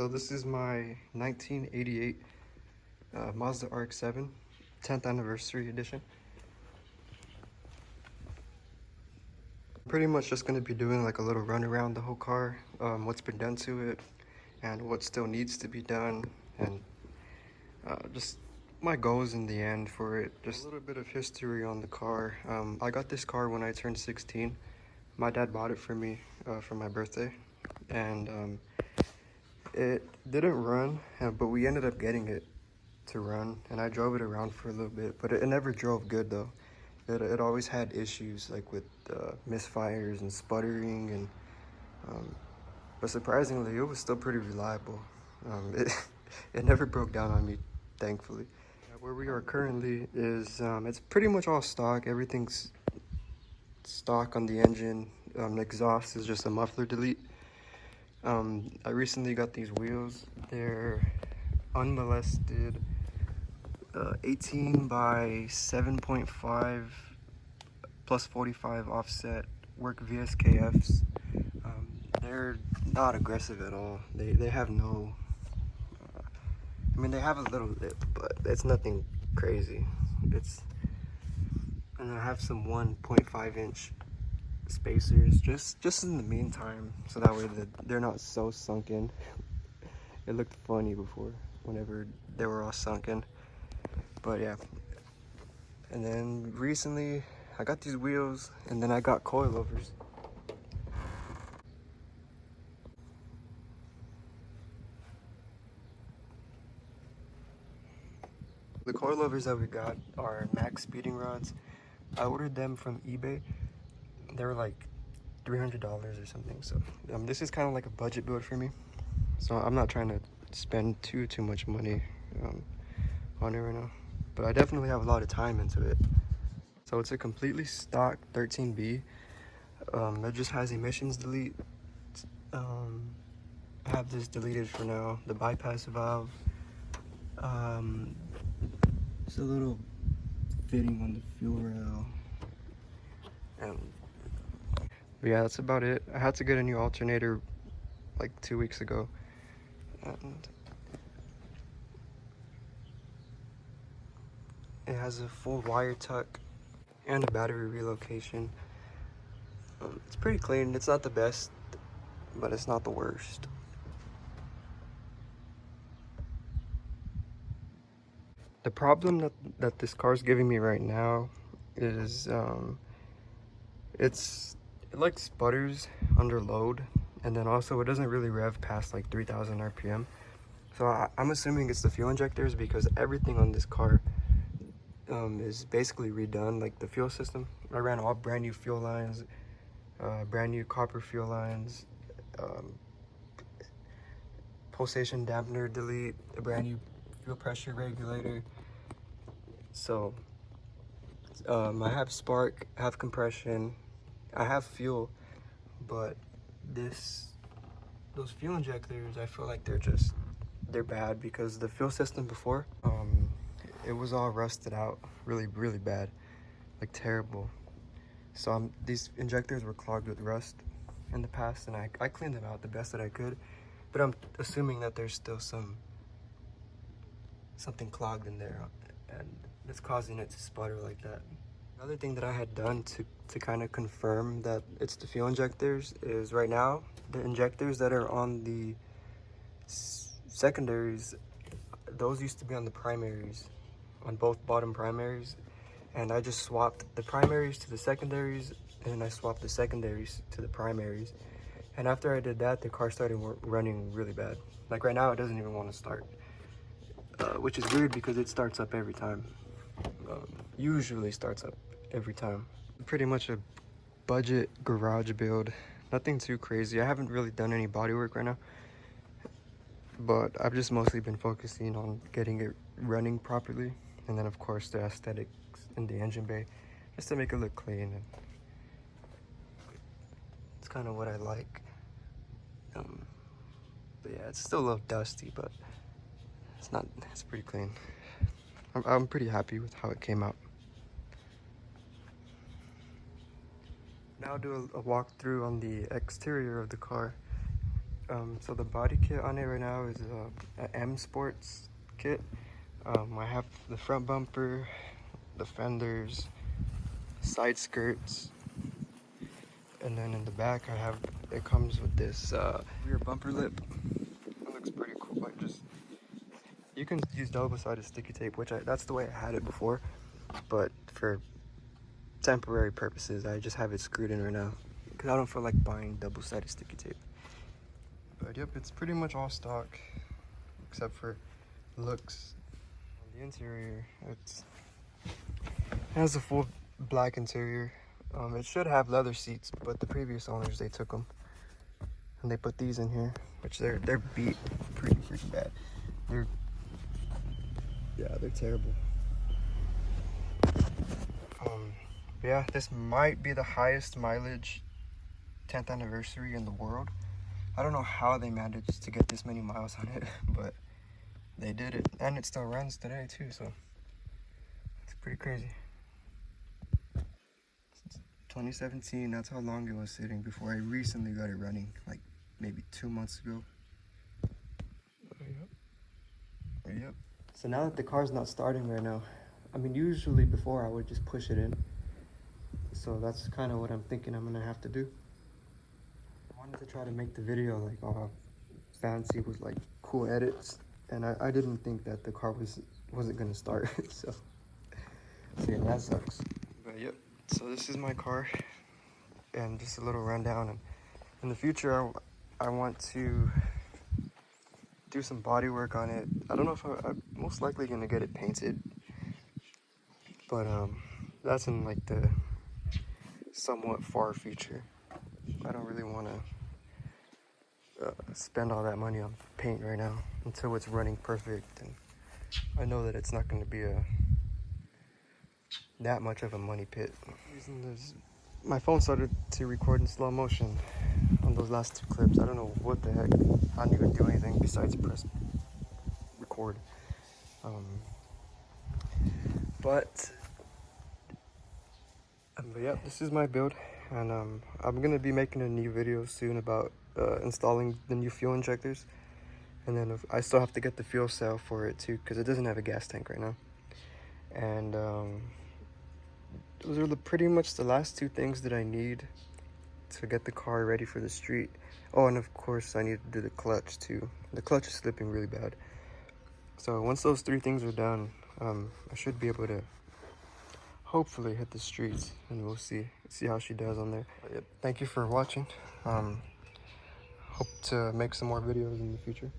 So this is my 1988 Mazda RX-7 10th anniversary edition. Pretty much just going to be doing like a little run around the whole car, what's been done to it and what still needs to be done, and just my goals in the end for it. Just a little bit of history on the car. I got this car when I turned 16. My dad bought it for me for my birthday, and it didn't run, but we ended up getting it to run, and I drove it around for a little bit, but it never drove good though. It always had issues like with misfires and sputtering, and but surprisingly it was still pretty reliable. It never broke down on me, thankfully. Where we are currently is it's pretty much all stock. Everything's stock on the engine. The exhaust is just a muffler delete. I recently got these wheels. They're unmolested 18 by 7.5 plus 45 offset work VSKFs. They're not aggressive at all. They have no I mean, they have a little lip, but it's nothing crazy. And I have some 1.5 inch spacers just in the meantime, so that way they're not so sunken. It looked funny before whenever they were all sunken, but yeah. And then recently I got these wheels, and then I got coilovers. The coilovers that we got are max speeding rods. I ordered them from eBay. They were like $300 or something, so this is kind of like a budget build for me, so I'm not trying to spend too much money on it right now, but I definitely have a lot of time into it. So it's a completely stock 13B. It just has emissions delete. I have this deleted for now. The bypass valve, it's a little fitting on the fuel rail, but yeah, that's about it. I had to get a new alternator like 2 weeks ago, and it has a full wire tuck and a battery relocation. It's pretty clean. It's not the best, but it's not the worst. The problem that this car's giving me right now is it like sputters under load, and then also it doesn't really rev past like 3,000 RPM. So I'm assuming it's the fuel injectors, because everything on this car is basically redone. Like the fuel system, I ran all brand new fuel lines, brand new copper fuel lines, pulsation dampener delete, a brand new fuel pressure regulator. So I have spark, I have compression, I have fuel, but those fuel injectors, I feel like they're bad, because the fuel system before, it was all rusted out really bad, like terrible. So these injectors were clogged with rust in the past, and I cleaned them out the best that I could, but I'm assuming that there's still something clogged in there, and it's causing it to sputter like that. Another thing that I had done to kind of confirm that it's the fuel injectors is, right now the injectors that are on the secondaries, those used to be on the primaries, on both bottom primaries, and I just swapped the primaries to the secondaries, and then I swapped the secondaries to the primaries. And after I did that, the car started running really bad. Like right now it doesn't even want to start, which is weird because it starts up every time. Usually starts up every time. Pretty much a budget garage build, nothing too crazy. I haven't really done any body work right now, but I've just mostly been focusing on getting it running properly, and then of course the aesthetics in the engine bay, just to make it look clean. And it's kind of what I like. But yeah, it's still a little dusty, but it's pretty clean. I'm pretty happy with how it came out. Now do a walkthrough on the exterior of the car. So the body kit on it right now is a M Sports kit. I have the front bumper, the fenders, side skirts, and then in the back it comes with this rear bumper lip. It looks pretty cool. Like, just, you can use double-sided sticky tape, that's the way I had it before, but for temporary purposes I just have it screwed in right now because I don't feel like buying double-sided sticky tape. But yep, it's pretty much all stock except for looks. On the interior, it has a full black interior. It should have leather seats, but the previous owners, they took them and they put these in here, which they're beat pretty bad. They're terrible. Yeah, this might be the highest mileage 10th anniversary in the world. I don't know how they managed to get this many miles on it, but they did it, and it still runs today too, so it's pretty crazy. Since 2017, that's how long it was sitting before I recently got it running, like maybe 2 months ago. Yep. So now that the car's not starting right now, I mean, usually before I would just push it in. So that's kind of what I'm thinking I'm gonna have to do. I wanted to try to make the video like all fancy with like cool edits, and I didn't think that the car wasn't gonna start. so yeah, that sucks. But yep, so this is my car, and just a little rundown. And in the future, I want to do some body work on it. I don't know if I'm most likely gonna get it painted, but that's in like the somewhat far future. I don't really want to spend all that money on paint right now until it's running perfect, and I know that it's not going to be that much of a money pit. My phone started to record in slow motion on those last 2 clips. I don't know what the heck. I didn't even do anything besides press record. But yeah, this is my build, and I'm gonna be making a new video soon about installing the new fuel injectors, and then I still have to get the fuel cell for it too because it doesn't have a gas tank right now. And those are pretty much the last 2 things that I need to get the car ready for the street. Oh, and of course I need to do the clutch too. The clutch is slipping really bad. So once those 3 things are done, I should be able to hopefully hit the streets, and we'll see how she does on there. But yep, thank you for watching. Hope to make some more videos in the future.